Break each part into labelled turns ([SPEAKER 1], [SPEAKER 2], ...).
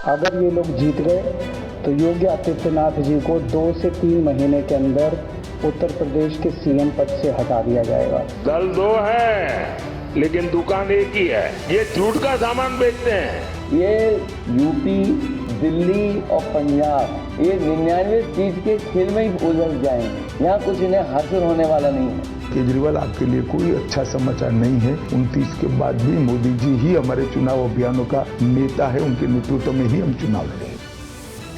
[SPEAKER 1] अगर ये लोग जीत गए तो योगी आदित्यनाथ जी को 2 से 3 महीने के अंदर उत्तर प्रदेश के सीएम पद से हटा दिया जाएगा।
[SPEAKER 2] दल दो है लेकिन दुकान एक ही है। ये झूठ का सामान बेचते हैं।
[SPEAKER 3] ये यूपी, दिल्ली और पंजाब ये 99 सीट के खेल में ही उलझ जाएंगे। यहाँ कुछ इन्हें हासिल होने वाला नहीं है।
[SPEAKER 4] केजरीवाल आपके लिए कोई अच्छा समाचार नहीं है। 29 के बाद भी मोदी जी ही हमारे चुनाव अभियानों का नेता है। उनके नेतृत्व में ही हम चुनाव लड़ेंगे।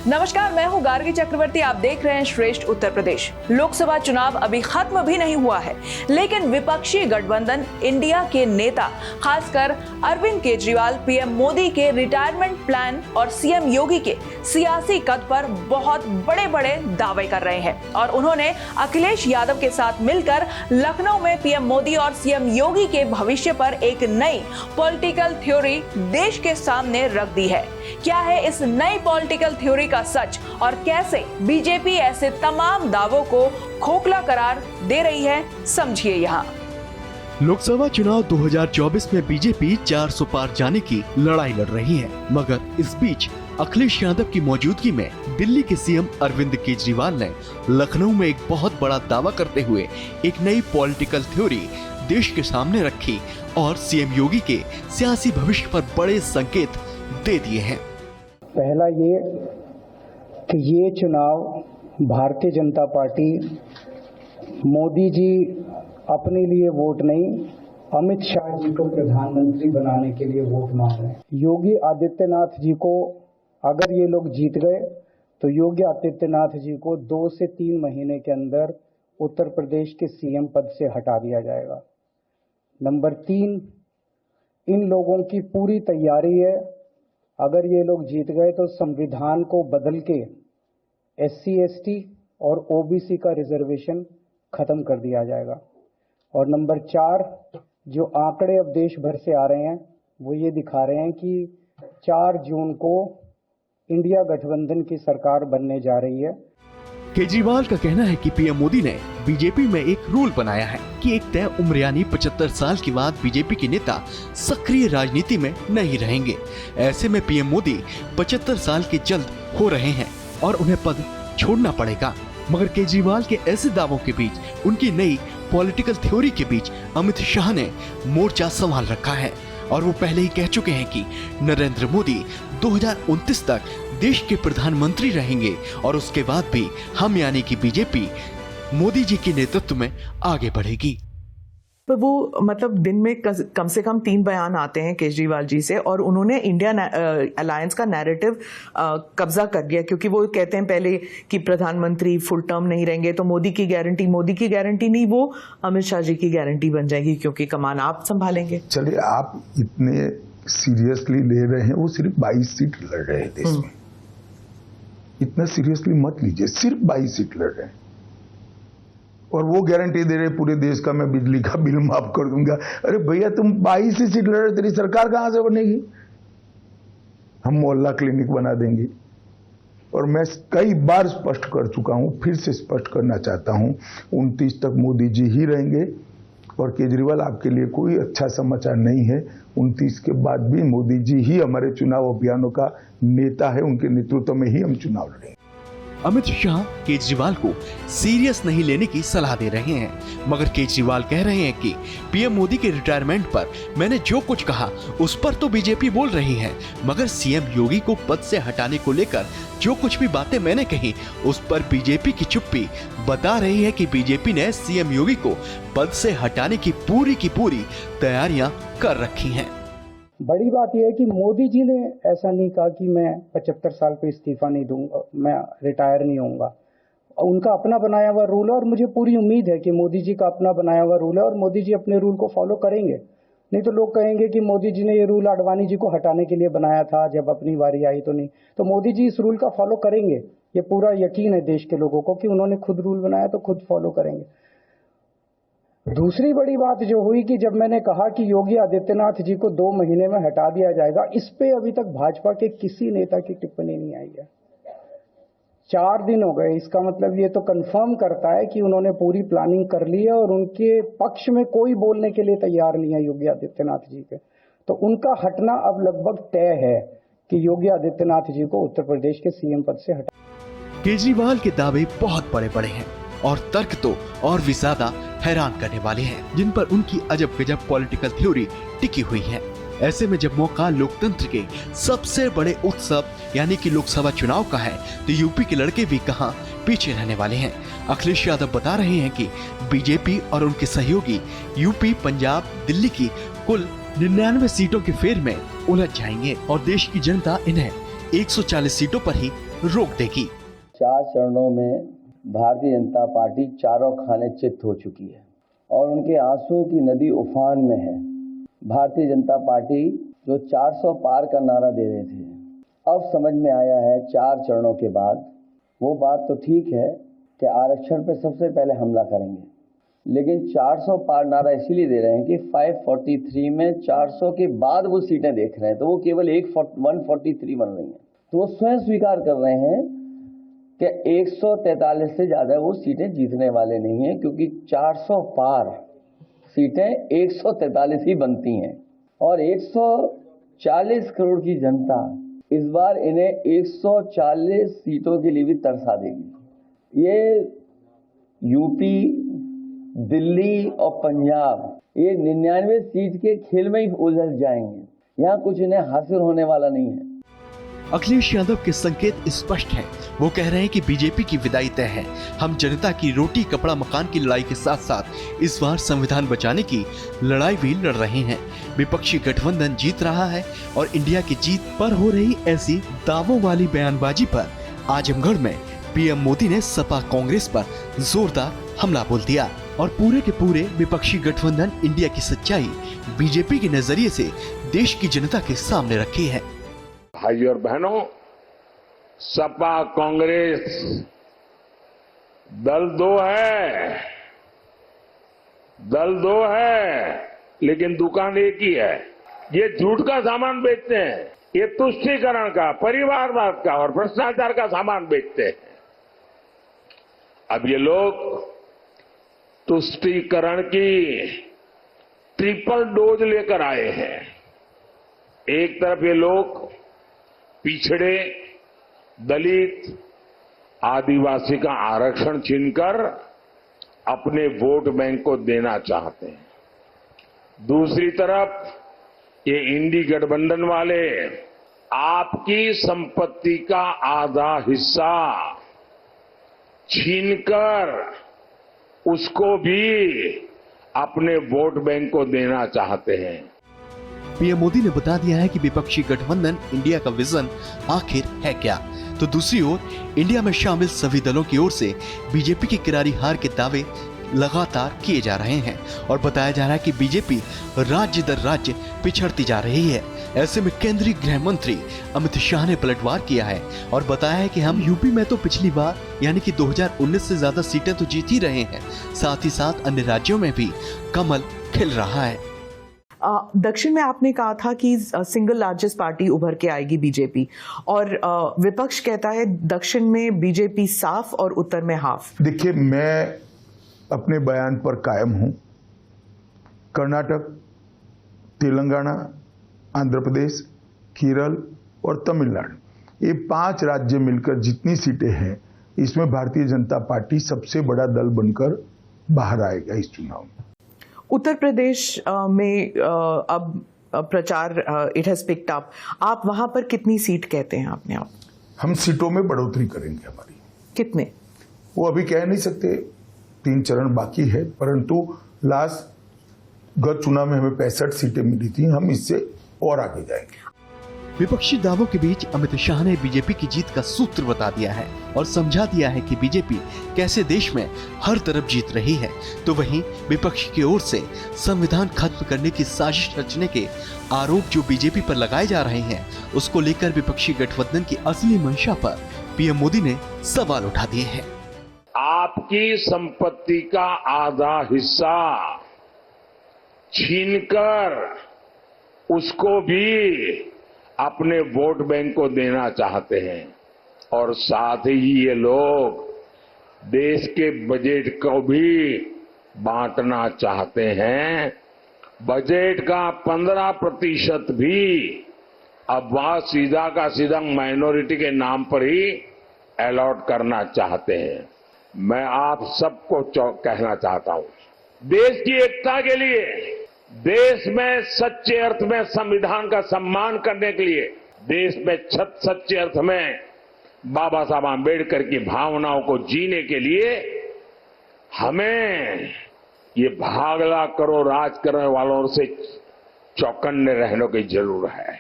[SPEAKER 5] नमस्कार, मैं हूं गार्गी चक्रवर्ती। आप देख रहे हैं श्रेष्ठ उत्तर प्रदेश। लोकसभा चुनाव अभी खत्म भी नहीं हुआ है, लेकिन विपक्षी गठबंधन इंडिया के नेता खासकर अरविंद केजरीवाल पीएम मोदी के रिटायरमेंट प्लान और सीएम योगी के सियासी कद पर बहुत बड़े बड़े दावे कर रहे हैं और उन्होंने अखिलेश यादव के साथ मिलकर लखनऊ में पीएम मोदी और सीएम योगी के भविष्य पर एक नई पॉलिटिकल थ्योरी देश के सामने रख दी है। क्या है इस नई पॉलिटिकल थ्योरी का सच और कैसे बीजेपी ऐसे तमाम दावों को खोखला करार दे रही है, समझिए यहाँ।
[SPEAKER 6] लोकसभा चुनाव 2024 में बीजेपी 400 पार जाने की लड़ाई लड़ रही है, मगर इस बीच अखिलेश यादव की मौजूदगी में दिल्ली के सीएम अरविंद केजरीवाल ने लखनऊ में एक बहुत बड़ा दावा करते हुए एक नई पॉलिटिकल थ्योरी देश के सामने रखी और सीएम योगी के सियासी भविष्य पर बड़े संकेत दे दिए हैं।
[SPEAKER 1] पहला ये कि ये चुनाव भारतीय जनता पार्टी मोदी जी अपने लिए वोट नहीं, अमित शाह जी को प्रधानमंत्री बनाने के लिए वोट मांग रहे हैं। योगी आदित्यनाथ जी को अगर ये लोग जीत गए तो योगी आदित्यनाथ जी को 2 से 3 महीने के अंदर उत्तर प्रदेश के सीएम पद से हटा दिया जाएगा। नंबर 3, इन लोगों की पूरी तैयारी है, अगर ये लोग जीत गए तो संविधान को बदल के SC ST और OBC का रिजर्वेशन खत्म कर दिया जाएगा। और नंबर 4, जो आंकड़े अब देश भर से आ रहे हैं वो ये दिखा रहे हैं कि 4 जून को इंडिया गठबंधन की सरकार बनने जा रही है।
[SPEAKER 6] केजरीवाल का कहना है कि पीएम मोदी ने बीजेपी में एक रूल बनाया है कि एक तय उम्र यानी 75 साल के बाद बीजेपी के नेता सक्रिय राजनीति में नहीं रहेंगे। ऐसे में पीएम मोदी 75 साल के जल्द हो रहे हैं और उन्हें पद छोड़ना पड़ेगा। मगर केजरीवाल के ऐसे दावों के बीच उनकी नई पॉलिटिकल थ्योरी के बीच अमित शाह ने मोर्चा संभाल रखा है और वो पहले ही कह चुके हैं कि नरेंद्र मोदी 2029 तक देश के प्रधानमंत्री रहेंगे और उसके बाद भी हम यानी कि बीजेपी मोदी जी के नेतृत्व में आगे बढ़ेगी।
[SPEAKER 5] पर वो मतलब दिन में कम से कम 3 बयान आते हैं केजरीवाल जी से और उन्होंने इंडिया अलायंस का नैरेटिव कब्जा कर लिया, क्योंकि वो कहते हैं पहले कि प्रधानमंत्री फुल टर्म नहीं रहेंगे तो मोदी की गारंटी नहीं, वो अमित शाह जी की गारंटी बन जाएगी क्योंकि कमान आप संभालेंगे।
[SPEAKER 4] चलिए, आप इतने सीरियसली ले रहे हैं, वो सिर्फ 22 सीट लड़ रहे हैं देश में। इतना सीरियसली मत लीजिए, सिर्फ 22 सीट लड़ रहे हैं और वो गारंटी दे रहे पूरे देश का मैं बिजली का बिल माफ कर दूंगा। अरे भैया, तुम 22 ही सीट लड़ रहे, तेरी सरकार कहां से बनेगी? हम मोहल्ला क्लिनिक बना देंगे। और मैं कई बार स्पष्ट कर चुका हूं, फिर से स्पष्ट करना चाहता हूं, 29 तक मोदी जी ही रहेंगे और केजरीवाल आपके लिए कोई अच्छा समाचार नहीं है। 29 के बाद भी मोदी जी ही हमारे चुनाव अभियानों का नेता है। उनके नेतृत्व में ही हम चुनाव लड़ेंगे।
[SPEAKER 6] अमित शाह केजरीवाल को सीरियस नहीं लेने की सलाह दे रहे हैं, मगर केजरीवाल कह रहे हैं कि पीएम मोदी के रिटायरमेंट पर मैंने जो कुछ कहा उस पर तो बीजेपी बोल रही है, मगर सीएम योगी को पद से हटाने को लेकर जो कुछ भी बातें मैंने कही उस पर बीजेपी की चुप्पी बता रही है कि बीजेपी ने सीएम योगी को पद से हटाने की पूरी तैयारियां कर रखी हैं।
[SPEAKER 1] बड़ी बात यह है कि मोदी जी ने ऐसा नहीं कहा कि मैं 75 साल पे इस्तीफा नहीं दूंगा, मैं रिटायर नहीं होऊंगा। उनका अपना बनाया हुआ रूल है और मुझे पूरी उम्मीद है कि मोदी जी का अपना बनाया हुआ रूल है और मोदी जी अपने रूल को फॉलो करेंगे। नहीं तो लोग कहेंगे कि मोदी जी ने ये रूल आडवाणी जी को हटाने के लिए बनाया था, जब अपनी बारी आई तो नहीं। तो मोदी जी इस रूल का फॉलो करेंगे, ये पूरा यकीन है देश के लोगों को कि उन्होंने खुद रूल बनाया तो खुद फॉलो करेंगे। दूसरी बड़ी बात जो हुई कि जब मैंने कहा कि योगी आदित्यनाथ जी को 2 महीने में हटा दिया जाएगा, इस पे अभी तक भाजपा के किसी नेता की टिप्पणी नहीं आई है। 4 दिन हो गए, इसका मतलब ये तो कंफर्म करता है कि उन्होंने पूरी प्लानिंग कर ली है और उनके पक्ष में कोई बोलने के लिए तैयार नहीं है योगी आदित्यनाथ जी के। तो उनका हटना अब लगभग तय है कि योगी आदित्यनाथ जी को उत्तर प्रदेश के सीएम पद से हटा।
[SPEAKER 6] केजरीवाल के दावे बहुत बड़े बड़े हैं और तर्क तो और भी ज्यादा हैरान करने वाले हैं, जिन पर उनकी अजब गजब पॉलिटिकल थ्योरी टिकी हुई है। ऐसे में जब मौका लोकतंत्र के सबसे बड़े उत्सव यानी कि लोकसभा चुनाव का है, तो यूपी के लड़के भी कहां पीछे रहने वाले हैं। अखिलेश यादव बता रहे हैं कि बीजेपी और उनके सहयोगी यूपी, पंजाब, दिल्ली की कुल 99 सीटों के फेर में उलझ जाएंगे और देश की जनता इन्हें 140 सीटों पर ही रोक देगी।
[SPEAKER 3] 4 चरणों में भारतीय जनता पार्टी चारों खाने चित्त हो चुकी है और उनके आंसुओं की नदी उफान में है। भारतीय जनता पार्टी जो 400 पार का नारा दे रहे थे, अब समझ में आया है 4 चरणों के बाद, वो बात तो ठीक है कि आरक्षण पे सबसे पहले हमला करेंगे, लेकिन 400 पार नारा इसीलिए दे रहे हैं कि 543 में 400 के बाद वो सीटें देख रहे हैं, तो वो केवल 143 बन रही हैं। तो वो स्वयं स्वीकार कर रहे हैं कि 143 से ज्यादा वो सीटें जीतने वाले नहीं हैं, क्योंकि 400 पार सीटें 143 ही बनती हैं और 140 करोड़ की जनता इस बार इन्हें 140 सीटों के लिए भी तरसा देगी। ये यूपी, दिल्ली और पंजाब ये 99 सीट के खेल में ही उलझ जाएंगे। यहाँ कुछ इन्हें हासिल होने वाला नहीं है।
[SPEAKER 6] अखिलेश यादव के संकेत स्पष्ट हैं। वो कह रहे हैं कि बीजेपी की विदाई तय है। हम जनता की रोटी कपड़ा मकान की लड़ाई के साथ साथ इस बार संविधान बचाने की लड़ाई भी लड़ रहे हैं। विपक्षी गठबंधन जीत रहा है और इंडिया की जीत पर हो रही ऐसी दावों वाली बयानबाजी पर आजमगढ़ में पीएम मोदी ने सपा कांग्रेस पर जोरदार हमला बोल दिया और पूरे के पूरे विपक्षी गठबंधन इंडिया की सच्चाई बीजेपी के नजरिए से देश की जनता के सामने रखी है।
[SPEAKER 2] भाई और बहनों, सपा कांग्रेस दल दो है, लेकिन दुकान एक ही है। ये झूठ का सामान बेचते हैं, ये तुष्टीकरण का, परिवारवाद का और भ्रष्टाचार का सामान बेचते हैं। अब ये लोग तुष्टीकरण की ट्रिपल डोज लेकर आए हैं। एक तरफ ये लोग पिछड़े, दलित, आदिवासी का आरक्षण छीनकर अपने वोट बैंक को देना चाहते हैं। दूसरी तरफ ये इंडी गठबंधन वाले आपकी संपत्ति का आधा हिस्सा छीनकर उसको भी अपने वोट बैंक को देना चाहते हैं।
[SPEAKER 6] पीएम मोदी ने बता दिया है कि विपक्षी गठबंधन इंडिया का विजन आखिर है क्या। तो दूसरी ओर इंडिया में शामिल सभी दलों की ओर से बीजेपी की करारी हार के दावे लगातार किए जा रहे हैं और बताया जा रहा है कि बीजेपी राज्य दर राज्य पिछड़ती जा रही है। ऐसे में केंद्रीय गृह मंत्री अमित शाह ने पलटवार किया है और बताया है कि हम यूपी में तो पिछली बार यानी कि 2019 से ज्यादा सीटें तो जीत ही रहे हैं, साथ ही साथ अन्य राज्यों में भी कमल खिल रहा है।
[SPEAKER 5] दक्षिण में आपने कहा था कि सिंगल लार्जेस्ट पार्टी उभर के आएगी बीजेपी, और विपक्ष कहता है दक्षिण में बीजेपी साफ और उत्तर में हाफ।
[SPEAKER 4] देखिए, मैं अपने बयान पर कायम हूं। कर्नाटक, तेलंगाना, आंध्र प्रदेश, केरल और तमिलनाडु, ये 5 राज्य मिलकर जितनी सीटें हैं, इसमें भारतीय जनता पार्टी सबसे बड़ा दल बनकर बाहर आएगा इस चुनाव में।
[SPEAKER 5] उत्तर प्रदेश में अब प्रचार इट हैज पिक्ड अप। आप वहां पर कितनी सीट कहते हैं अपने आप?
[SPEAKER 4] हम सीटों में बढ़ोतरी करेंगे हमारी।
[SPEAKER 5] कितने?
[SPEAKER 4] वो अभी कह नहीं सकते, 3 चरण बाकी है, परंतु गत चुनाव में हमें 65 सीटें मिली थी, हम इससे और आगे जाएंगे।
[SPEAKER 6] विपक्षी दावों के बीच अमित शाह ने बीजेपी की जीत का सूत्र बता दिया है और समझा दिया है कि बीजेपी कैसे देश में हर तरफ जीत रही है। तो वहीं विपक्ष की ओर से संविधान खत्म करने की साजिश रचने के आरोप जो बीजेपी पर लगाए जा रहे हैं, उसको लेकर विपक्षी गठबंधन की असली मंशा पर पीएम मोदी ने सवाल उठा दिए हैं।
[SPEAKER 2] आपकी संपत्ति का आधा हिस्सा छीनकर उसको भी अपने वोट बैंक को देना चाहते हैं और साथ ही ये लोग देश के बजट को भी बांटना चाहते हैं। बजट का 15% भी अब वहां सीधा का सीधा माइनॉरिटी के नाम पर ही अलॉट करना चाहते हैं। मैं आप सबको कहना चाहता हूं, देश की एकता के लिए, देश में सच्चे अर्थ में संविधान का सम्मान करने के लिए, देश में सच्चे अर्थ में बाबा साहब आंबेडकर की भावनाओं को जीने के लिए हमें ये भागला करो राज करने वालों से चौकन्ने रहने की जरूरत है।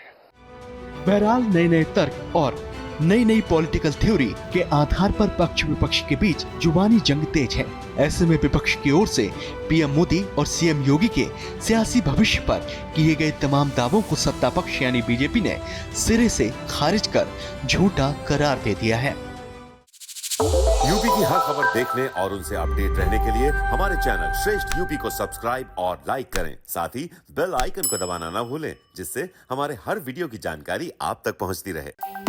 [SPEAKER 6] बहरहाल नए नए तर्क और नई नई पॉलिटिकल थ्योरी के आधार पर पक्ष विपक्ष के बीच जुबानी जंग तेज है। ऐसे में विपक्ष की ओर से पीएम मोदी और सीएम योगी के सियासी भविष्य पर किए गए तमाम दावों को सत्ता पक्ष यानी बीजेपी ने सिरे से खारिज कर झूठा करार दे दिया है।
[SPEAKER 7] यूपी की हर खबर देखने और उनसे अपडेट रहने के लिए हमारे चैनल श्रेष्ठ यूपी को सब्सक्राइब और लाइक करें। साथ ही बेल आइकन को दबाना ना भूलें, जिससे हमारे हर वीडियो की जानकारी आप तक पहुंचती रहे।